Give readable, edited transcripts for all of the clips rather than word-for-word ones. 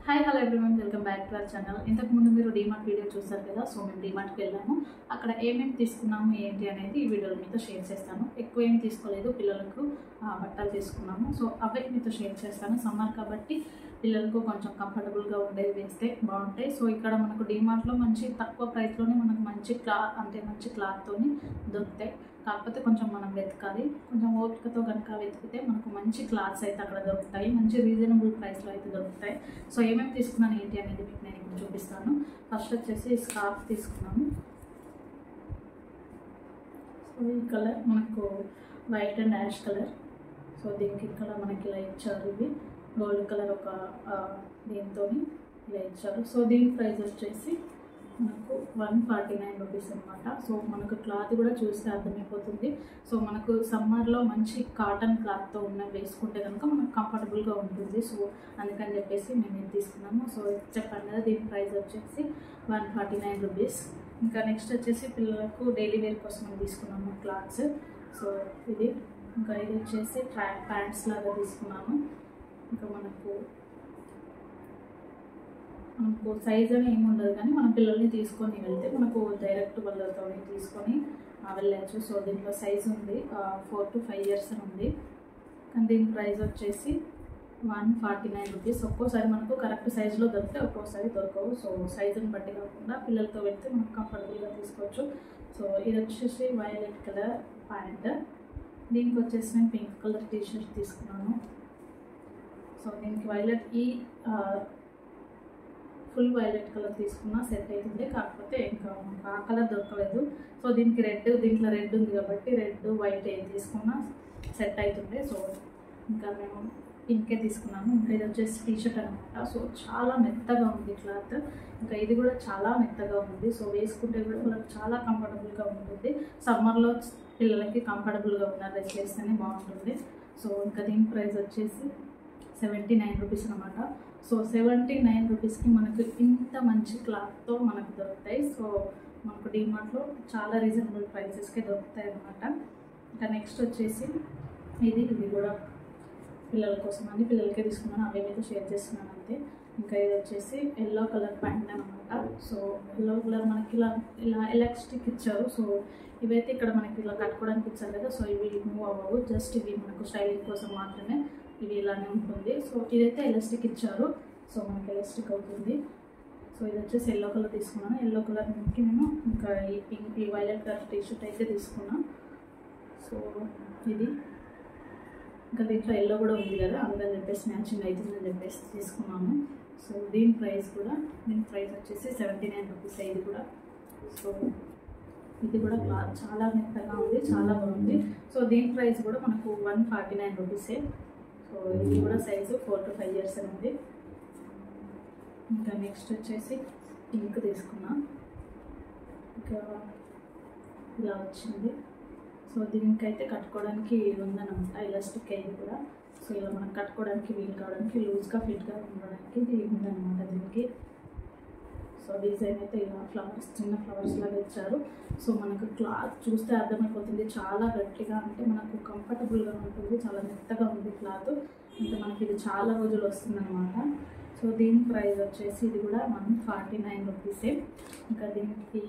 Hi hello everyone, welcome back to our channel. ఇంతకు ముందు మీరు డీమార్ట్ వీడియో చూస్తారు కదా. సో మేము డీమార్ట్కి వెళ్ళాము. అక్కడ ఏమేమి తీసుకున్నాము ఏంటి అనేది ఈ వీడియోలో మీతో షేర్ చేస్తాను. ఎక్కువ ఏం తీసుకోలేదు, పిల్లలకు బట్టలు తీసుకున్నాము. సో అవే మీతో షేర్ చేస్తాను. సమ్మర్ కాబట్టి పిల్లలకు కొంచెం కంఫర్టబుల్గా ఉండేవి వేస్తే బాగుంటాయి. సో ఇక్కడ మనకు డీమార్ట్లో మంచి తక్కువ ప్రైస్లోనే మనకు మంచి క్లాత్తోని దొరుకుతాయి. కాకపోతే కొంచెం మనం వెతకాలి, కొంచెం ఓపికతో కనుక వెతికితే మనకు మంచి క్లాత్స్ అయితే అక్కడ దొరుకుతాయి. మంచి రీజనబుల్ ప్రైస్లో అయితే దొరుకుతాయి. సో ఏమేమి తీసుకున్నాను ఏంటి అనేది మీకు నేను ఇప్పుడు చూపిస్తాను. ఫస్ట్ వచ్చేసి స్కార్ఫ్ తీసుకున్నాను. సో ఈ కలర్ మనకు white and ash colour. So దీనికి ఇక్కడ మనకి ఇలా ఇచ్చారు. ఇది గోల్డ్ కలర్ ఒక దీంతో ఇలా ఇచ్చారు. సో దీని ప్రైస్ వచ్చేసి మనకు 149 రూపీస్ అనమాట. సో మనకు క్లాత్ కూడా చూస్తే అర్థమైపోతుంది. సో మనకు సమ్మర్లో మంచి కాటన్ క్లాత్తో ఉన్న వేసుకుంటే కనుక మనకు కంఫర్టబుల్గా ఉంటుంది. సో అందుకని చెప్పేసి మేము ఇది తీసుకున్నాము. సో చెప్పండి కదా, దీని ప్రైస్ వచ్చేసి 149 రూపీస్. ఇంకా నెక్స్ట్ వచ్చేసి పిల్లలకు డైలీ వేర్ కోసం తీసుకున్నాము క్లాత్స్. సో ఇది ఇంకా ఇది వచ్చేసి ట్రాక్ ప్యాంట్స్ లాగా తీసుకున్నాము. ఇంకా మనకు సైజ్ అని ఏమి ఉండదు, కానీ మన పిల్లల్ని తీసుకొని వెళ్తే మనకు డైరెక్ట్ వాళ్ళతో తీసుకొని వెళ్ళచ్చు. సో దీంట్లో సైజ్ ఉంది 4 to 5 years అని ఉంది. కానీ దీని ప్రైస్ వచ్చేసి 149 రూపీస్. ఒక్కోసారి మనకు కరెక్ట్ సైజులో దొరికితే ఒక్కోసారి దొరకవు. సో సైజుని బట్టి కాకుండా పిల్లలతో వెళ్తే మనకు కంఫర్టబుల్గా తీసుకోవచ్చు. సో ఇది వచ్చేసి వైలెట్ కలర్ ప్యాంట్. దీనికి వచ్చేసి నేను పింక్ కలర్ టీషర్ట్ తీసుకున్నాను. సో దీనికి వైలెట్ ఫుల్ వైలెట్ కలర్ తీసుకున్నా సెట్ అవుతుంది. కాకపోతే ఇంకా ఆ కలర్ దొరకలేదు. సో దీనికి దీంట్లో రెడ్ ఉంది కాబట్టి రెడ్ వైట్ ఏం తీసుకున్నా సెట్ అవుతుంది. సో ఇంకా మేము పింకే తీసుకున్నాము. ఇంకా ఇది వచ్చేసి టీషర్ట్ అనమాట. సో చాలా మెత్తగా ఉంది క్లాత్. ఇంకా ఇది కూడా చాలా మెత్తగా ఉంది. సో వేసుకుంటే కూడా వాళ్ళకి చాలా కంఫర్టబుల్గా ఉంటుంది. సమ్మర్లో పిల్లలకి కంఫర్టబుల్గా ఉన్న డ్రెస్ వేస్తేనే బాగుంటుంది. సో ఇంకా దీని ప్రైస్ వచ్చేసి 79 రూపీస్ అనమాట. సో 79 రూపీస్కి మనకు ఇంత మంచి క్లాత్తో మనకు దొరుకుతాయి. సో మనకు డీమార్ట్లో చాలా రీజనబుల్ ప్రైసెస్కే దొరుకుతాయి అనమాట. ఇంకా నెక్స్ట్ వచ్చేసి ఇది కూడా పిల్లల కోసం అని పిల్లలకే తీసుకున్నాను. అవే మీద షేర్ చేస్తున్నాను అంతే. ఇంకా ఇది వచ్చేసి ఎల్లో కలర్ ప్యాంట్ అనమాట. సో ఎల్లో కలర్ మనకి ఇలా ఎలాస్టిక్ ఇచ్చారు. సో ఇవైతే ఇక్కడ మనకి ఇలా కట్టుకోవడానికి ఇచ్చారు కదా. సో ఇవి మూవ్ అవ్వవు, జస్ట్ ఇవి మనకు స్టైలింగ్ కోసం మాత్రమే ఇవి ఇలానే ఉంటుంది. సో ఇదైతే ఎలాస్టిక్ ఇచ్చారు. సో మనకి ఎలాస్టిక్ అవుతుంది. సో ఇది వచ్చేసి ఎల్లో కలర్ తీసుకున్నాను. ఎల్లో కలర్ నుంచి నేను ఇంకా ఈ వైలెట్ కలర్ టీషర్ట్ అయితే తీసుకున్నాను. సో ఇది ఇంకా దీంట్లో ఎల్లో కూడా ఉంది కదా, అందుకని చెప్పేసి మ్యాచింగ్ అవుతుందని చెప్పేసి తీసుకున్నాను. సో దీని ప్రైస్ వచ్చేసి 79 రూపీస్. ఇది కూడా సో ఇది కూడా క్లాత్ చాలా మెత్తగా ఉంది, చాలా బాగుంది. సో దీని ప్రైస్ కూడా మనకు 149 రూపీసే. సో ఇది కూడా సైజు 4 to 5 years అని ఉంది. ఇంకా నెక్స్ట్ వచ్చేసి పింక్ తీసుకున్నా. ఇంకా ఇలా వచ్చింది. సో దీనికైతే కట్టుకోవడానికి ఉందన్నమాట ఎలాస్టిక్ అయింది కూడా. సో ఇలా మనం కట్టుకోవడానికి వీలు కావడానికి లూజ్గా ఫిట్గా ఉండడానికి ఇది ఉందన్నమాట దీనికి. సో డిజైన్ అయితే ఇలా చిన్న ఫ్లవర్స్ లాగా ఇచ్చారు. సో మనకు క్లాత్ చూస్తే అర్థమైపోతుంది, చాలా గట్టిగా అంటే మనకు కంఫర్టబుల్గా ఉంటుంది. చాలా మెత్తగా ఉంది క్లాత్. అంటే మనకి ఇది చాలా రోజులు వస్తుందన్నమాట. సో దీని ప్రైస్ వచ్చేసి ఇది కూడా 149 రూపీసే. ఇంకా దీనికి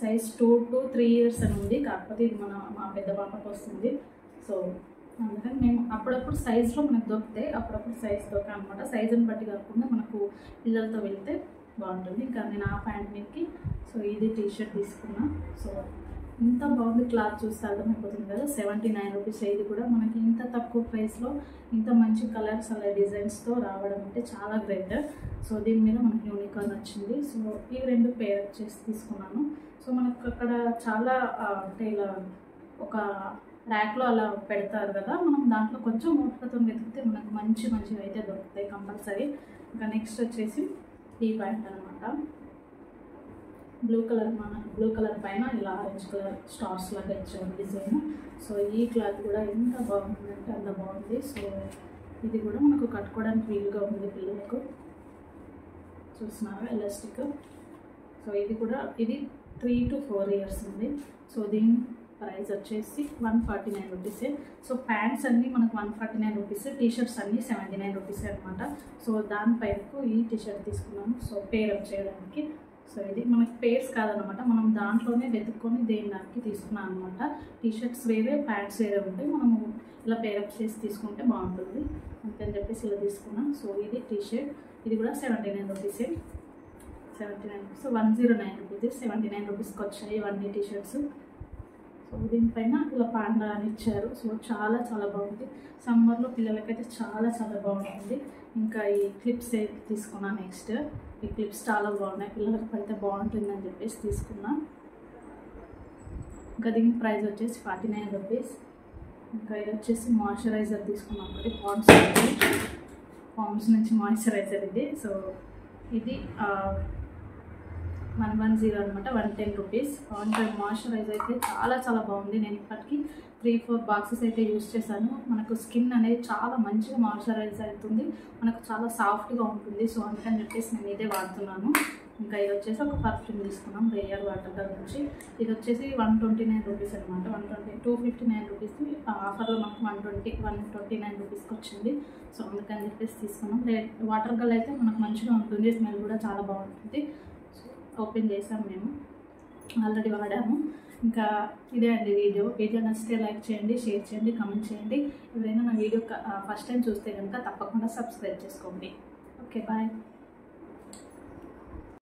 సైజ్ 2 to 3 years అని ఉంది. కాకపోతే ఇది మా పెద్ద పాపకు వస్తుంది. సో అందుకని మేము అప్పుడప్పుడు సైజులో మనకు దొరికితే అప్పుడప్పుడు సైజ్ దొరక అనమాట. సైజుని బట్టి కాకుండా మనకు పిల్లలతో వెళ్తే బాగుంటుంది. ఇంకా నేను ఆ ప్యాంట్ మీదకి సో ఇది టీషర్ట్ తీసుకున్నా. సో ఇంత బాగుంది క్లాత్ చూస్తే అర్థమైపోతుంది కదా. 79 రూపీస్. ఇది కూడా మనకి ఇంత తక్కువ ప్రైస్లో ఇంత మంచి కలర్స్ అలా డిజైన్స్తో రావడం అంటే చాలా గ్రేట్. సో దీని మీద మనకి యూనికార్న్ వచ్చింది. సో ఈ 2 పేర్ చేసి తీసుకున్నాను. సో మనకు అక్కడ చాలా అంటే ఇలా ఒక ర్యాక్లో అలా పెడతారు కదా, మనం దాంట్లో కొంచెం ఓపికతో వెతికితే మనకు మంచివి అయితే దొరుకుతాయి కంపల్సరీ. ఇంకా నెక్స్ట్ వచ్చేసి ఈ ప్యాంట్ అనమాట. బ్లూ కలర్ పైన ఇలా ఆరెంజ్ కలర్ స్టార్స్ లాగా ఇచ్చారు డిజైన్. సో ఈ క్లాత్ కూడా ఎంత బాగుందంటే అంత బాగుంది. సో ఇది కూడా మనకు కట్టుకోవడానికి వీలుగా ఉంది పిల్లలకు. చూస్తున్నారా ఎలాస్టిక్. సో ఇది 3 to 4 years ఉంది. సో దీని ప్రైస్ వచ్చేసి 149 రూపీసే. సో ప్యాంట్స్ అన్నీ మనకు 149 రూపీస్, టీషర్ట్స్ అన్నీ 79 రూపీసే అనమాట. సో దానిపైనకు ఈ టీషర్ట్ తీసుకున్నాను సో పేరప్ చేయడానికి. సో ఇది మనకి పేర్స్ కాదనమాట, మనం దాంట్లోనే వెతుక్కొని దానికి తీసుకున్నాను అనమాట. టీషర్ట్స్ వేరే, ప్యాంట్స్ వేరే ఉంటాయి, మనము ఇలా పేరప్ చేసి తీసుకుంటే బాగుంటుంది అంతని చెప్పేసి ఇలా తీసుకున్నాం. సో ఇది టీషర్ట్, ఇది కూడా 79 రూపీసే. 79 రూపీస్, 109 రూపీస్, 79 రూపీస్కి వచ్చాయి ఇవన్నీ టీషర్ట్స్. సో దీనిపైన ఇలా పాండా అని ఇచ్చారు. సో చాలా చాలా బాగుంది, సమ్మర్లో పిల్లలకైతే చాలా చాలా బాగుంటుంది. ఇంకా ఈ క్లిప్స్ తీసుకున్నాను నెక్స్ట్. ఈ క్లిప్స్ చాలా బాగున్నాయి, పిల్లలకి పడితే బాగుంటుందని చెప్పేసి తీసుకున్నా. ఇంకా దీని ప్రైస్ వచ్చేసి 49 రూపీస్. ఇంకా ఇది వచ్చేసి మాయిశ్చరైజర్ తీసుకున్నాం ఒకటి, పాండ్స్ నుంచి మాయిశ్చరైజర్ ఇది. సో ఇది 110 అనమాట, 110 రూపీస్. మాయిశ్చరైజర్ అయితే చాలా చాలా బాగుంది. నేను ఇప్పటికీ 3-4 బాక్సెస్ అయితే యూజ్ చేశాను. మనకు స్కిన్ అనేది చాలా మంచిగా మాయిశ్చరైజ్ అవుతుంది, మనకు చాలా సాఫ్ట్గా ఉంటుంది. సో అందుకని చెప్పేసి నేను ఇదే వాడుతున్నాను. ఇంకా ఇది వచ్చేసి ఒక పర్ఫ్యూమ్ తీసుకున్నాం రేయర్ వాటర్ నుంచి. ఇది వచ్చేసి 129 రూపీస్ అనమాట. 259 రూపీస్ ఆఫర్లో మనకు 129 రూపీస్కి వచ్చింది. సో అందుకని చెప్పేసి తీసుకున్నాం. వాటర్ గల్ అయితే మనకు మంచిగా ఉంటుంది, స్మెల్ కూడా చాలా బాగుంటుంది. సో ఓపెన్ చేసాం, మేము ఆల్రెడీ వాడాము. ఇంకా ఇదే అండి వీడియో నచ్చితే లైక్ చేయండి, షేర్ చేయండి, కామెంట్ చేయండి. ఎవరైనా నా వీడియో ఫస్ట్ టైం చూస్తే కనుక తప్పకుండా సబ్స్క్రైబ్ చేసుకోండి. Okay, bye.